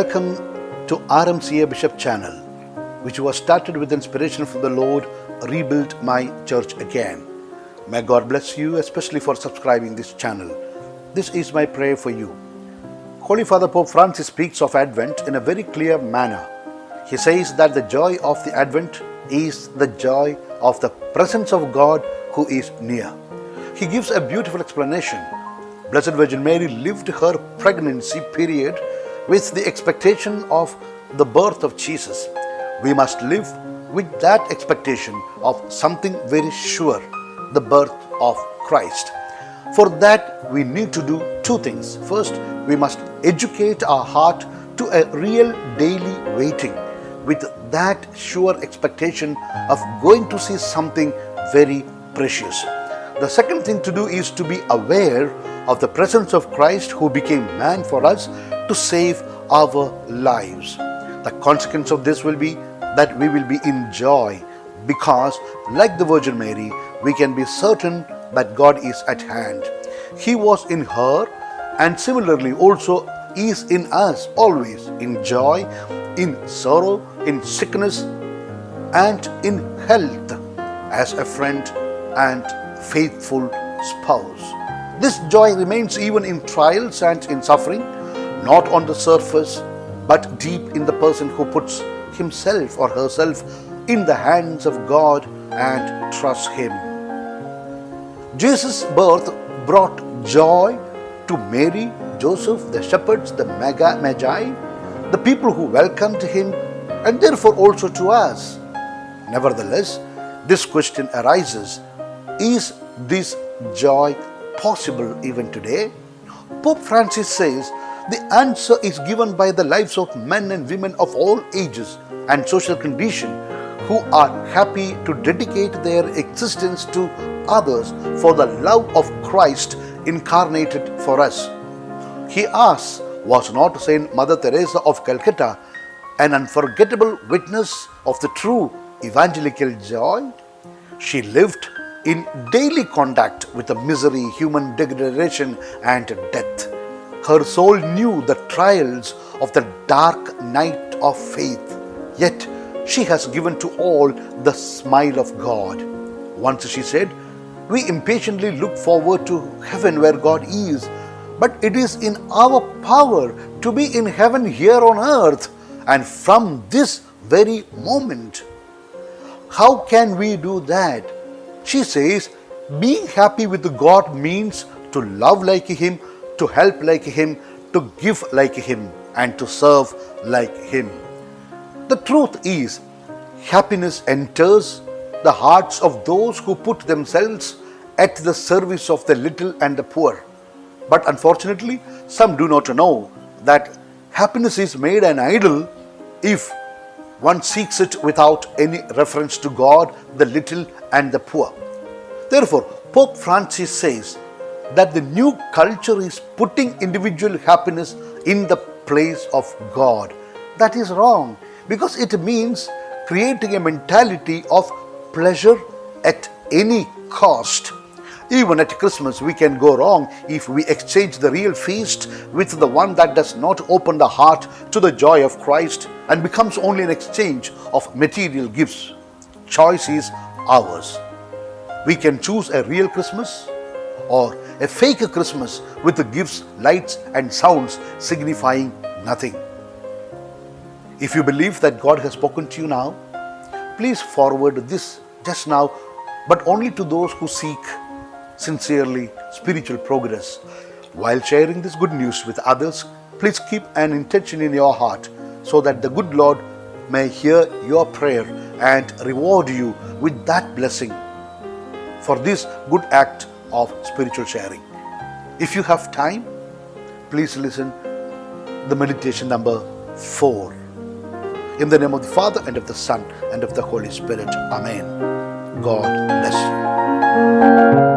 Welcome to RMCA Bishop channel, which was started with inspiration from the Lord, rebuilt my church again. May God bless you, especially for subscribing this channel. This is my prayer for you. Holy Father Pope Francis speaks of Advent in a very clear manner. He says that the joy of the Advent is the joy of the presence of God who is near. He gives a beautiful explanation. Blessed Virgin Mary lived her pregnancy period with the expectation of the birth of Jesus. We must live with that expectation of something very sure, the birth of Christ. For that, we need to do two things. First, we must educate our heart to a real daily waiting with that sure expectation of going to see something very precious. The second thing to do is to be aware of the presence of Christ who became man for us to save our lives. The consequence of this will be that we will be in joy because, like the Virgin Mary, we can be certain that God is at hand. He was in her and similarly also is in us always, in joy, in sorrow, in sickness and in health, as a friend and faithful spouse. This joy remains even in trials and in suffering, not on the surface, but deep in the person who puts himself or herself in the hands of God and trusts Him. Jesus' birth brought joy to Mary, Joseph, the shepherds, the Magi, the people who welcomed Him, and therefore also to us. Nevertheless, this question arises: is this joy possible even today? Pope Francis says the answer is given by the lives of men and women of all ages and social condition who are happy to dedicate their existence to others for the love of Christ incarnated for us. He asks, was not Saint Mother Teresa of Calcutta an unforgettable witness of the true evangelical joy? She lived in daily contact with the misery, human degradation and death. Her soul knew the trials of the dark night of faith, yet she has given to all the smile of God. Once she said, "We impatiently look forward to heaven where God is, but it is in our power to be in heaven here on earth, and from this very moment." How can we do that? She says, being happy with God means to love like Him, to help like Him, to give like Him, and to serve like Him. The truth is, happiness enters the hearts of those who put themselves at the service of the little and the poor. But unfortunately, some do not know that happiness is made an idol if one seeks it without any reference to God, the little and the poor. Therefore, Pope Francis says that the new culture is putting individual happiness in the place of God. That is wrong, because it means creating a mentality of pleasure at any cost. Even at Christmas, we can go wrong if we exchange the real feast with the one that does not open the heart to the joy of Christ and becomes only an exchange of material gifts. Choice is ours. We can choose a real Christmas or a fake Christmas with the gifts, lights and sounds signifying nothing. If you believe that God has spoken to you now, please forward this just now, but only to those who seek sincerely spiritual progress. While sharing this good news with others, please keep an intention in your heart so that the good Lord may hear your prayer and reward you with that blessing for this good act of spiritual sharing. If you have time, please listen the meditation number 4. In the name of the Father and of the Son and of the Holy Spirit. Amen. God bless you.